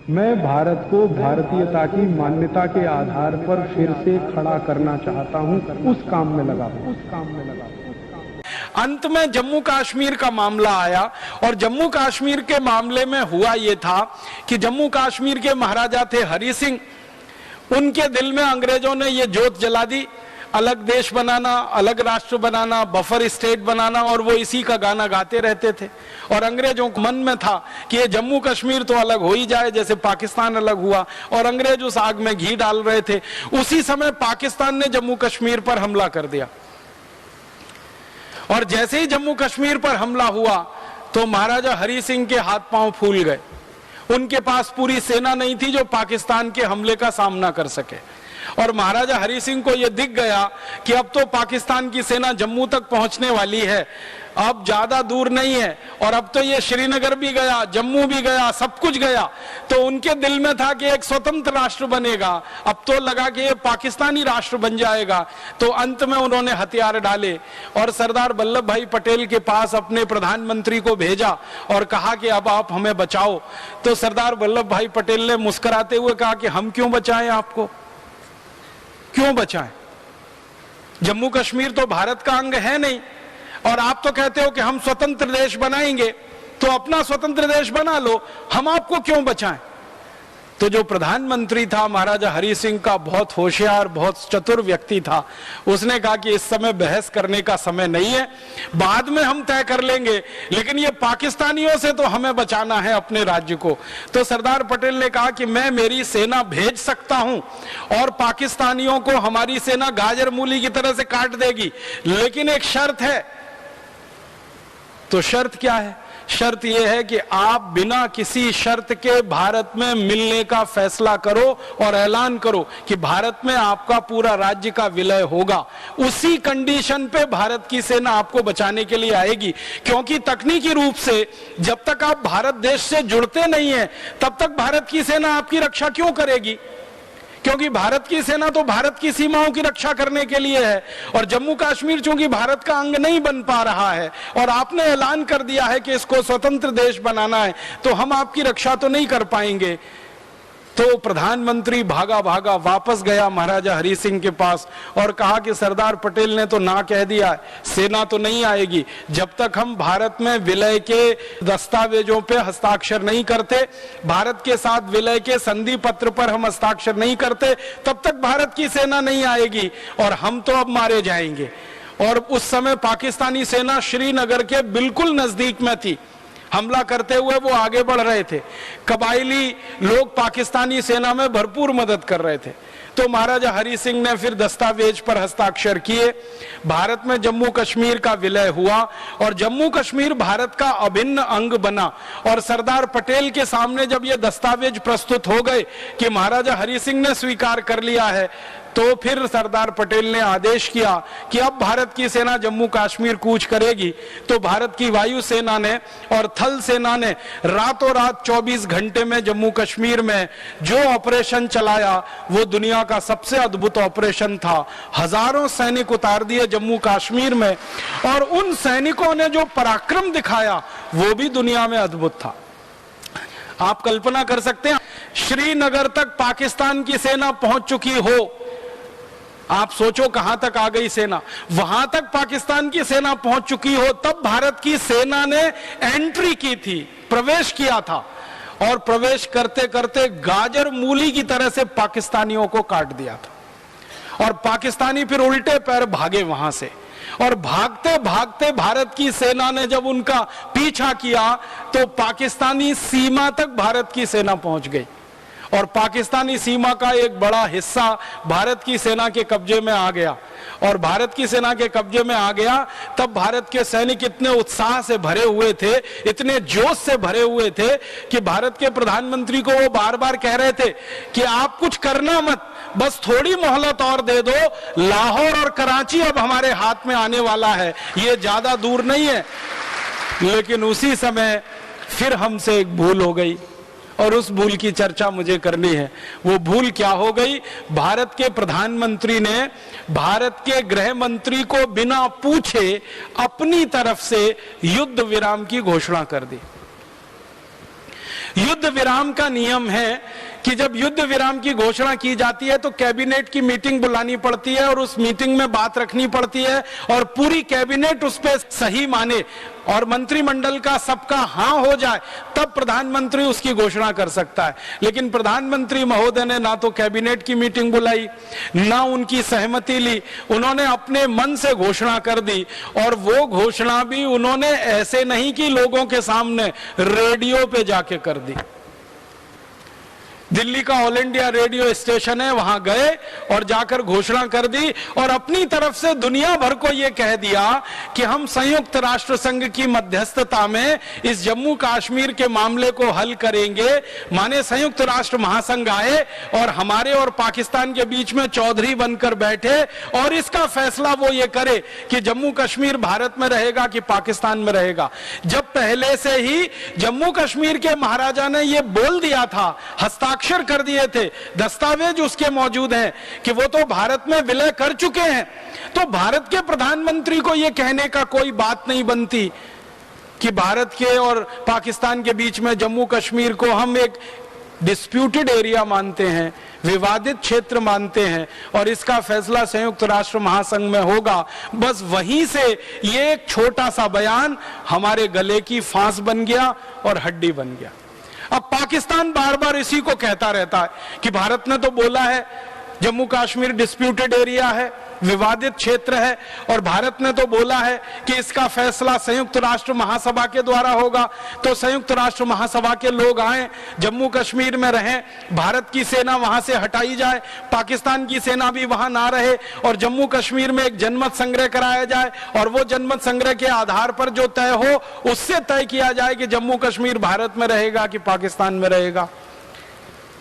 मैं भारत को भारतीयता की मान्यता के आधार पर फिर से खड़ा करना चाहता हूं, उस काम में लगा हूं। अंत में जम्मू कश्मीर का मामला आया और जम्मू कश्मीर के मामले में हुआ ये था कि जम्मू कश्मीर के महाराजा थे हरि सिंह, उनके दिल में अंग्रेजों ने ये जोत जला दी, अलग देश बनाना, अलग राष्ट्र बनाना, बफर स्टेट बनाना, और वो इसी का गाना गाते रहते थे। और अंग्रेजों के मन में था कि ये जम्मू कश्मीर तो अलग हो ही जाए जैसे पाकिस्तान अलग हुआ, और अंग्रेज उस आग में घी डाल रहे थे। उसी समय पाकिस्तान ने जम्मू कश्मीर पर हमला कर दिया, और जैसे ही जम्मू कश्मीर पर हमला हुआ तो महाराजा हरि सिंह के हाथ पांव फूल गए। उनके पास पूरी सेना नहीं थी जो पाकिस्तान के हमले का सामना कर सके, और महाराजा हरि सिंह को यह दिख गया कि अब तो पाकिस्तान की सेना जम्मू तक पहुंचने वाली है, अब ज्यादा दूर नहीं है, और अब तो ये श्रीनगर भी गया, जम्मू भी गया, सब कुछ गया। तो उनके दिल में था कि एक स्वतंत्र राष्ट्र बनेगा, अब तो लगा कि ये पाकिस्तानी राष्ट्र बन जाएगा। तो अंत में उन्होंने हथियार डाले और सरदार वल्लभ भाई पटेल के पास अपने प्रधानमंत्री को भेजा और कहा कि अब आप हमें बचाओ। तो सरदार वल्लभ भाई पटेल ने मुस्कुराते हुए कहा कि हम क्यों बचाएं आपको, क्यों बचाएं? जम्मू कश्मीर तो भारत का अंग है नहीं, और आप तो कहते हो कि हम स्वतंत्र देश बनाएंगे, तो अपना स्वतंत्र देश बना लो, हम आपको क्यों बचाएं? तो जो प्रधानमंत्री था महाराजा हरि सिंह का बहुत होशियार, बहुत चतुर व्यक्ति था, उसने कहा कि इस समय बहस करने का समय नहीं है, बाद में हम तय कर लेंगे, लेकिन ये पाकिस्तानियों से तो हमें बचाना है अपने राज्य को। तो सरदार पटेल ने कहा कि मैं मेरी सेना भेज सकता हूं और पाकिस्तानियों को हमारी सेना गाजर मूली की तरह से काट देगी, लेकिन एक शर्त है। तो शर्त क्या है? शर्त यह है कि आप बिना किसी शर्त के भारत में मिलने का फैसला करो और ऐलान करो कि भारत में आपका पूरा राज्य का विलय होगा। उसी कंडीशन पे भारत की सेना आपको बचाने के लिए आएगी, क्योंकि तकनीकी रूप से जब तक आप भारत देश से जुड़ते नहीं हैं तब तक भारत की सेना आपकी रक्षा क्यों करेगी? क्योंकि भारत की सेना तो भारत की सीमाओं की रक्षा करने के लिए है, और जम्मू कश्मीर चूंकि भारत का अंग नहीं बन पा रहा है और आपने ऐलान कर दिया है कि इसको स्वतंत्र देश बनाना है, तो हम आपकी रक्षा तो नहीं कर पाएंगे। तो प्रधानमंत्री भागा भागा वापस गया महाराजा हरि सिंह के पास और कहा कि सरदार पटेल ने तो ना कह दिया, सेना तो नहीं आएगी, जब तक हम भारत में विलय के दस्तावेजों पे हस्ताक्षर नहीं करते, भारत के साथ विलय के संधि पत्र पर हम हस्ताक्षर नहीं करते, तब तक भारत की सेना नहीं आएगी और हम तो अब मारे जाएंगे। और उस समय पाकिस्तानी सेना श्रीनगर के बिल्कुल नजदीक में थी, हमला करते हुए वो आगे बढ़ रहे थे। कबायली लोग पाकिस्तानी सेना में भरपूर मदद कर रहे थे। तो महाराजा हरि सिंह ने फिर दस्तावेज पर हस्ताक्षर किए, भारत में जम्मू कश्मीर का विलय हुआ और जम्मू कश्मीर भारत का अभिन्न अंग बना। और सरदार पटेल के सामने जब ये दस्तावेज प्रस्तुत हो गए कि महाराजा हरि सिंह ने स्वीकार कर लिया है, तो फिर सरदार पटेल ने आदेश किया कि अब भारत की सेना जम्मू कश्मीर कूच करेगी। तो भारत की वायु सेना ने और थल सेना ने रातों रात 24 घंटे में जम्मू कश्मीर में जो ऑपरेशन चलाया वो दुनिया का सबसे अद्भुत ऑपरेशन था। हजारों सैनिक उतार दिए जम्मू कश्मीर में, और उन सैनिकों ने जो पराक्रम दिखाया वो भी दुनिया में अद्भुत था। आप कल्पना कर सकते हैं, श्रीनगर तक पाकिस्तान की सेना पहुंच चुकी हो, आप सोचो कहां तक आ गई सेना, वहां तक पाकिस्तान की सेना पहुंच चुकी हो, तब भारत की सेना ने एंट्री की थी, प्रवेश किया था, और प्रवेश करते करते गाजर मूली की तरह से पाकिस्तानियों को काट दिया था। और पाकिस्तानी फिर उल्टे पैर भागे वहां से, और भागते भागते भारत की सेना ने जब उनका पीछा किया तो पाकिस्तानी सीमा तक भारत की सेना पहुंच गई, और पाकिस्तानी सीमा का एक बड़ा हिस्सा भारत की सेना के कब्जे में आ गया। और भारत की सेना के कब्जे में आ गया तब भारत के सैनिक इतने उत्साह से भरे हुए थे, इतने जोश से भरे हुए थे कि भारत के प्रधानमंत्री को वो बार बार कह रहे थे कि आप कुछ करना मत, बस थोड़ी मोहलत और दे दो, लाहौर और कराची अब हमारे हाथ में आने वाला है, ये ज्यादा दूर नहीं है। लेकिन उसी समय फिर हमसे एक भूल हो गई, और उस भूल की चर्चा मुझे करनी है। वो भूल क्या हो गई? भारत के प्रधानमंत्री ने भारत के गृह मंत्री को बिना पूछे अपनी तरफ से युद्ध विराम की घोषणा कर दी। युद्ध विराम का नियम है कि जब युद्ध विराम की घोषणा की जाती है तो कैबिनेट की मीटिंग बुलानी पड़ती है और उस मीटिंग में बात रखनी पड़ती है और पूरी कैबिनेट उस पर सही माने और मंत्रिमंडल का सबका हां हो जाए, तब प्रधानमंत्री उसकी घोषणा कर सकता है। लेकिन प्रधानमंत्री महोदय ने ना तो कैबिनेट की मीटिंग बुलाई, ना उनकी सहमति ली, उन्होंने अपने मन से घोषणा कर दी। और वो घोषणा भी उन्होंने ऐसे नहीं कि लोगों के सामने, रेडियो पे जाके कर दी। दिल्ली का ऑल इंडिया रेडियो स्टेशन है, वहां गए और जाकर घोषणा कर दी और अपनी तरफ से दुनिया भर को यह कह दिया कि हम संयुक्त राष्ट्र संघ की मध्यस्थता में इस जम्मू कश्मीर के मामले को हल करेंगे। माने संयुक्त राष्ट्र महासंघ आए और हमारे और पाकिस्तान के बीच में चौधरी बनकर बैठे और इसका फैसला वो ये करे कि जम्मू कश्मीर भारत में रहेगा कि पाकिस्तान में रहेगा। जब पहले से ही जम्मू कश्मीर के महाराजा ने यह बोल दिया था, हस्ताक्षर कर दिए थे, दस्तावेज उसके मौजूद हैं कि वो तो भारत में विलय कर चुके हैं, तो भारत के प्रधानमंत्री को यह कहने का कोई बात नहीं बनती कि भारत के और पाकिस्तान के बीच में जम्मू कश्मीर को हम एक डिस्प्यूटेड एरिया मानते हैं, विवादित क्षेत्र मानते हैं और इसका फैसला संयुक्त राष्ट्र महासंघ में होगा। बस वहीं से ये एक छोटा सा बयान हमारे गले की फांस बन गया और हड्डी बन गया। अब पाकिस्तान बार बार इसी को कहता रहता है कि भारत ने तो बोला है जम्मू कश्मीर डिस्प्यूटेड एरिया है, विवादित क्षेत्र है, और भारत ने तो बोला है कि इसका फैसला संयुक्त राष्ट्र महासभा के द्वारा होगा। तो संयुक्त राष्ट्र महासभा के लोग आए, जम्मू कश्मीर में रहें, भारत की सेना वहां से हटाई जाए, पाकिस्तान की सेना भी वहां ना रहे और जम्मू कश्मीर में एक जनमत संग्रह कराया जाए और वो जनमत संग्रह के आधार पर जो तय हो उससे तय किया जाए कि जम्मू कश्मीर भारत में रहेगा कि पाकिस्तान में रहेगा।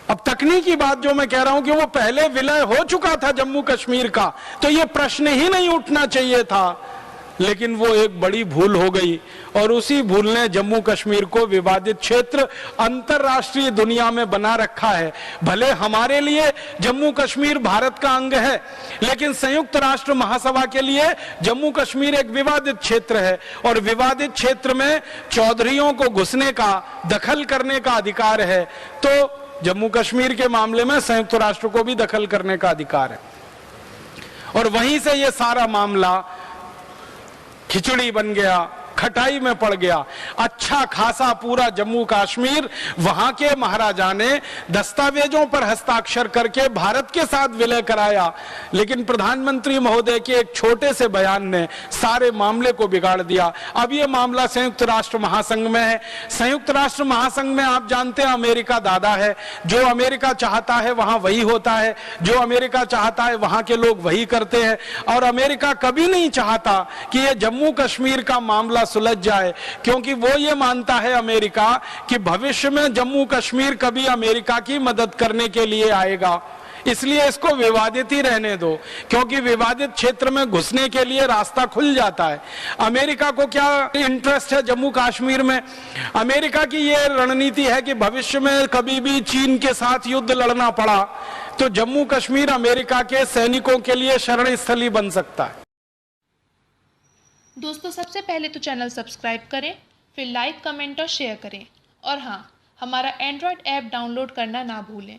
अब तकनीकी बात जो मैं कह रहा हूं कि वो पहले विलय हो चुका था जम्मू कश्मीर का, तो ये प्रश्न ही नहीं उठना चाहिए था, लेकिन वो एक बड़ी भूल हो गई और उसी भूल ने जम्मू कश्मीर को विवादित क्षेत्र अंतरराष्ट्रीय दुनिया में बना रखा है। भले हमारे लिए जम्मू कश्मीर भारत का अंग है, लेकिन संयुक्त राष्ट्र महासभा के लिए जम्मू कश्मीर एक विवादित क्षेत्र है और विवादित क्षेत्र में चौधरियों को घुसने का, दखल करने का अधिकार है। तो जम्मू कश्मीर के मामले में संयुक्त राष्ट्र को भी दखल करने का अधिकार है और वहीं से ये सारा मामला खिचड़ी बन गया, खटाई में पड़ गया। अच्छा खासा पूरा जम्मू कश्मीर वहां के महाराजा ने दस्तावेजों पर हस्ताक्षर करके भारत के साथ विलय कराया, लेकिन प्रधानमंत्री महोदय के एक छोटे से बयान ने सारे मामले को बिगाड़ दिया। अब यह मामला संयुक्त राष्ट्र महासंघ में है। संयुक्त राष्ट्र महासंघ में आप जानते हैं अमेरिका दादा है, जो अमेरिका चाहता है वहां वही होता है, जो अमेरिका चाहता है वहां के लोग वही करते हैं और अमेरिका कभी नहीं चाहता कि यह जम्मू कश्मीर का मामला सुलझ जाए, क्योंकि वो ये मानता है अमेरिका कि भविष्य में जम्मू कश्मीर कभी अमेरिका की मदद करने के लिए आएगा। इसलिए इसको विवादित ही रहने दो, क्योंकि विवादित क्षेत्र में घुसने के लिए रास्ता खुल जाता है। अमेरिका को क्या इंटरेस्ट है जम्मू कश्मीर में? अमेरिका की ये रणनीति है कि भविष्य में कभी भी चीन के साथ युद्ध लड़ना पड़ा तो जम्मू कश्मीर अमेरिका के सैनिकों के लिए शरण स्थली बन सकता है। दोस्तों, सबसे पहले तो चैनल सब्सक्राइब करें, फिर लाइक, कमेंट और शेयर करें और हाँ, हमारा एंड्रॉयड ऐप डाउनलोड करना ना भूलें।